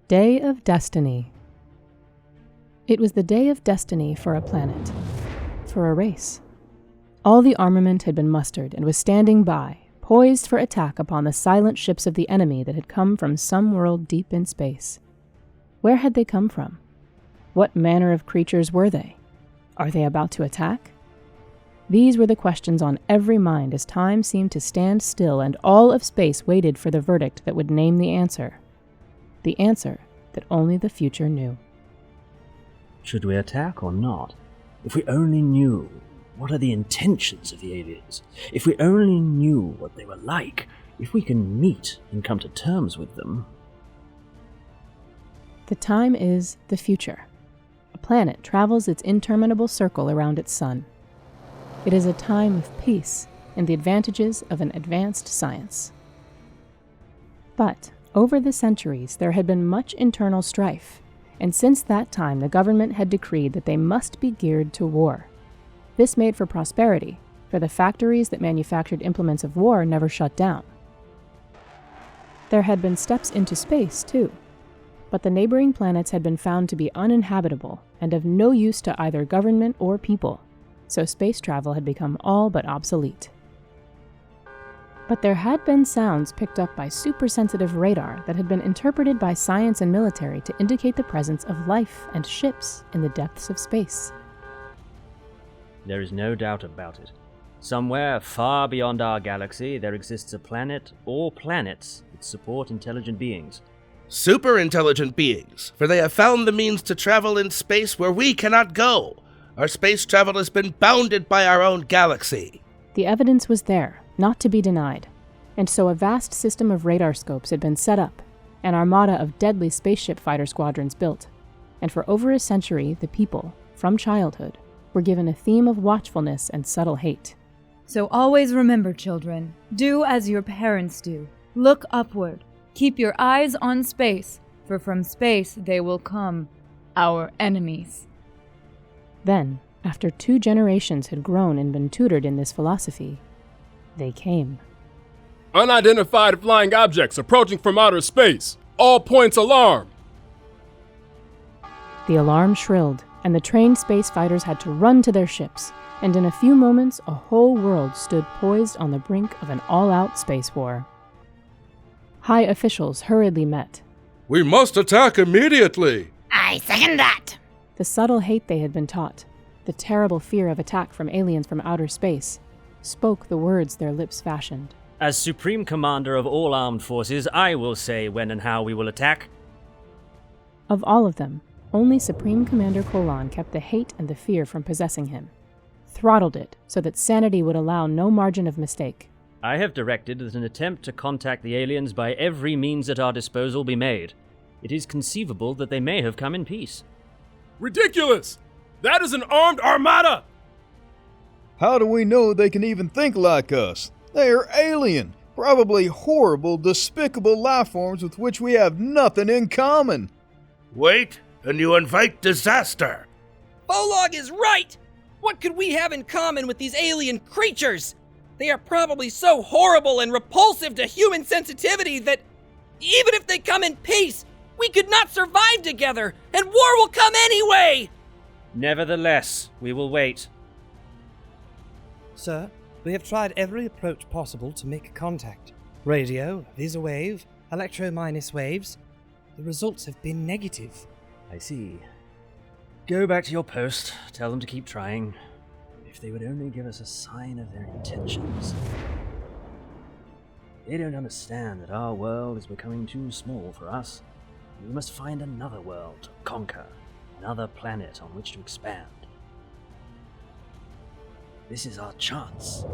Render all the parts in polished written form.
Day of Destiny. It was the day of destiny for a planet, for a race. All the armament had been mustered and was standing by, poised for attack upon the silent ships of the enemy that had come from some world deep in space. Where had they come from? What manner of creatures were they? Are they about to attack? These were the questions on every mind as time seemed to stand still and all of space waited for the verdict that would name the answer. The answer that only the future knew. Should we attack or not? If we only knew what are the intentions of the aliens, if we only knew what they were like, if we can meet and come to terms with them. The time is the future. A planet travels its interminable circle around its sun. It is a time of peace and the advantages of an advanced science. But over the centuries, there had been much internal strife, and since that time the government had decreed that they must be geared to war. This made for prosperity, for the factories that manufactured implements of war never shut down. There had been steps into space, too, but the neighboring planets had been found to be uninhabitable and of no use to either government or people, so space travel had become all but obsolete. But there had been sounds picked up by super-sensitive radar that had been interpreted by science and military to indicate the presence of life and ships in the depths of space. There is no doubt about it. Somewhere far beyond our galaxy, there exists a planet or planets that support intelligent beings. Super intelligent beings, for they have found the means to travel in space where we cannot go. Our space travel has been bounded by our own galaxy. The evidence was there, not to be denied, and so a vast system of radar scopes had been set up, an armada of deadly spaceship fighter squadrons built, and for over a century the people, from childhood, were given a theme of watchfulness and subtle hate. So always remember, children, do as your parents do. Look upward. Keep your eyes on space, for from space they will come, our enemies. Then, after 2 generations had grown and been tutored in this philosophy, they came. Unidentified flying objects approaching from outer space. All points alarm! The alarm shrilled, and the trained space fighters had to run to their ships, and in a few moments a whole world stood poised on the brink of an all-out space war. High officials hurriedly met. We must attack immediately! I second that! The subtle hate they had been taught, the terrible fear of attack from aliens from outer space, spoke the words their lips fashioned. As Supreme Commander of all armed forces, I will say when and how we will attack. Of all of them, only Supreme Commander Kolon kept the hate and the fear from possessing him, throttled it so that sanity would allow no margin of mistake. I have directed that an attempt to contact the aliens by every means at our disposal be made. It is conceivable that they may have come in peace. Ridiculous! That is an armed armada! How do we know they can even think like us? They are alien, probably horrible, despicable life forms with which we have nothing in common. Wait, and you invite disaster. Bolog is right! What could we have in common with these alien creatures? They are probably so horrible and repulsive to human sensitivity that even if they come in peace, we could not survive together, and war will come anyway! Nevertheless, we will wait. Sir, we have tried every approach possible to make contact. Radio, visawave, electro-minus waves. The results have been negative. I see. Go back to your post. Tell them to keep trying. If they would only give us a sign of their intentions. They don't understand that our world is becoming too small for us. We must find another world to conquer, another planet on which to expand. This is our chance.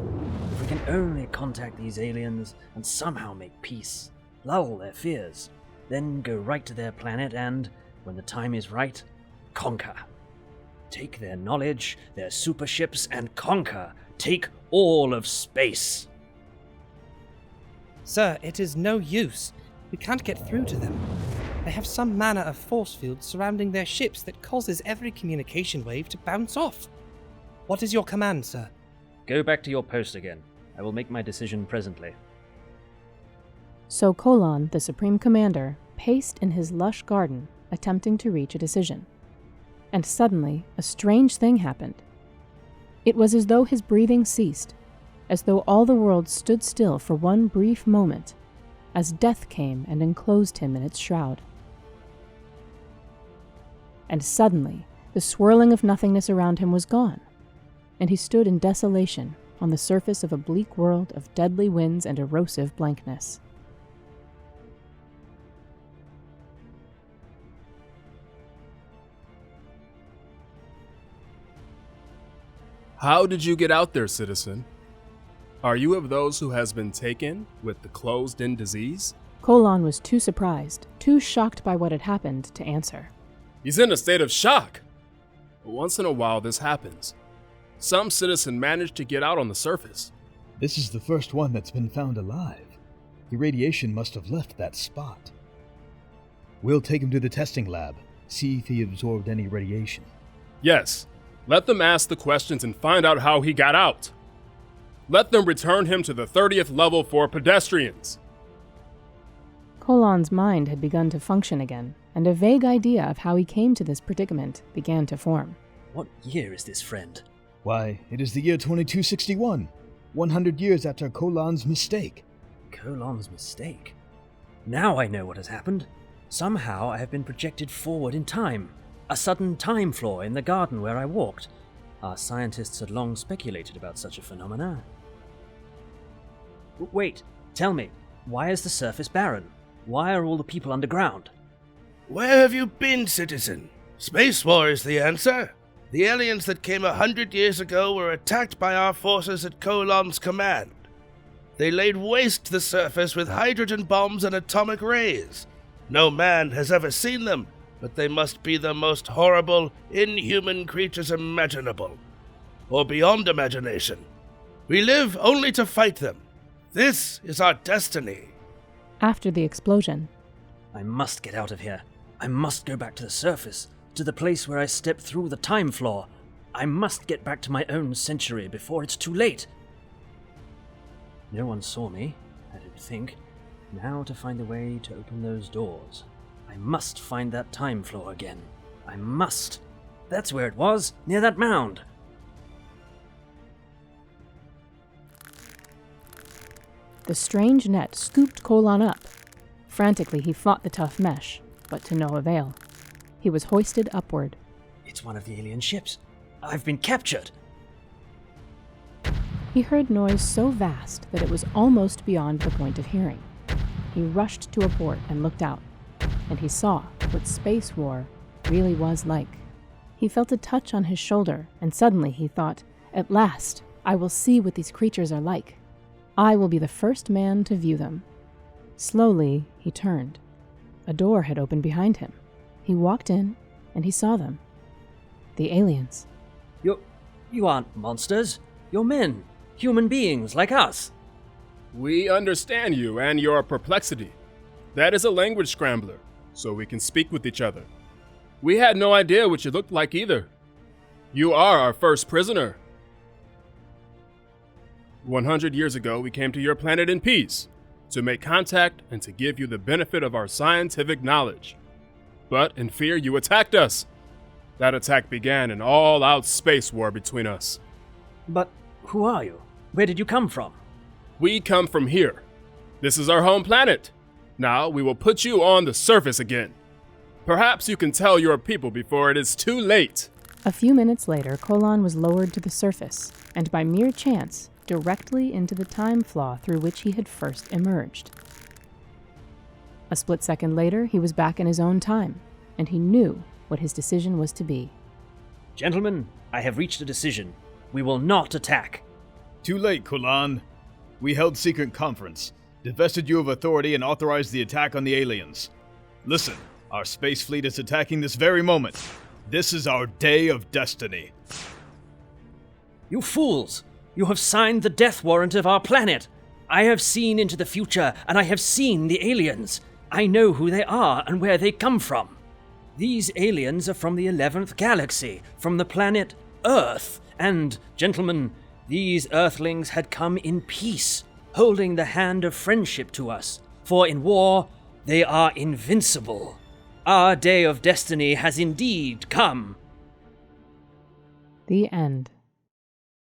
If we can only contact these aliens and somehow make peace, lull their fears, then go right to their planet and, when the time is right, conquer. Take their knowledge, their super ships, and conquer. Take all of space. Sir, it is no use. We can't get through to them. They have some manner of force field surrounding their ships that causes every communication wave to bounce off. What is your command, sir? Go back to your post again. I will make my decision presently. So Kolon, the Supreme Commander, paced in his lush garden, attempting to reach a decision. And suddenly, a strange thing happened. It was as though his breathing ceased, as though all the world stood still for one brief moment, as death came and enclosed him in its shroud. And suddenly, the swirling of nothingness around him was gone, and he stood in desolation on the surface of a bleak world of deadly winds and erosive blankness. How did you get out there, citizen? Are you of those who has been taken with the closed-in disease? Colon was too surprised, too shocked by what had happened to answer. He's in a state of shock. Once in a while this happens. Some citizen managed to get out on the surface. This is the first one that's been found alive. The radiation must have left that spot. We'll take him to the testing lab, see if he absorbed any radiation. Yes, let them ask the questions and find out how he got out. Let them return him to the 30th level for pedestrians. Colon's mind had begun to function again, and a vague idea of how he came to this predicament began to form. What year is this, friend? Why, it is the year 2261, 100 years after Colon's mistake. Colon's mistake? Now I know what has happened. Somehow I have been projected forward in time. A sudden time flaw in the garden where I walked. Our scientists had long speculated about such a phenomena. Wait, tell me, why is the surface barren? Why are all the people underground? Where have you been, citizen? Space war is the answer. The aliens that came 100 years ago were attacked by our forces at Colon's command. They laid waste the surface with hydrogen bombs and atomic rays. No man has ever seen them, but they must be the most horrible, inhuman creatures imaginable, or beyond imagination. We live only to fight them. This is our destiny. After the explosion, I must get out of here. I must go back to the surface, to the place where I stepped through the time flaw. I must get back to my own century before it's too late. No one saw me, I don't think. Now to find a way to open those doors. I must find that time flaw again. I must. That's where it was, near that mound. the strange net scooped Colon up. Frantically, he fought the tough mesh, but to no avail. He was hoisted upward. It's one of the alien ships. I've been captured. He heard noise so vast that it was almost beyond the point of hearing. He rushed to a port and looked out, and he saw what space war really was like. He felt a touch on his shoulder, and suddenly he thought, "At last, I will see what these creatures are like. I will be the first man to view them." Slowly, he turned. A door had opened behind him. He walked in, and he saw them. The aliens. You aren't monsters. You're men. Human beings like us. We understand you and your perplexity. That is a language scrambler, so we can speak with each other. We had no idea what you looked like either. You are our first prisoner. 100 years ago, we came to your planet in peace, to make contact and to give you the benefit of our scientific knowledge. But in fear, you attacked us. That attack began an all-out space war between us. But who are you? Where did you come from? We come from here. This is our home planet. Now we will put you on the surface again. Perhaps you can tell your people before it is too late. A few minutes later, Colon was lowered to the surface, and by mere chance, directly into the time flaw through which he had first emerged. A split second later, he was back in his own time, and he knew what his decision was to be. Gentlemen, I have reached a decision. We will not attack. Too late, Colon. We held secret conference, divested you of authority, and authorized the attack on the aliens. Listen, our space fleet is attacking this very moment. This is our day of destiny. You fools! You have signed the death warrant of our planet. I have seen into the future, and I have seen the aliens. I know who they are and where they come from. These aliens are from the 11th galaxy, from the planet Earth. And, gentlemen, these Earthlings had come in peace, holding the hand of friendship to us. For in war, They are invincible. Our day of destiny has indeed come. The end.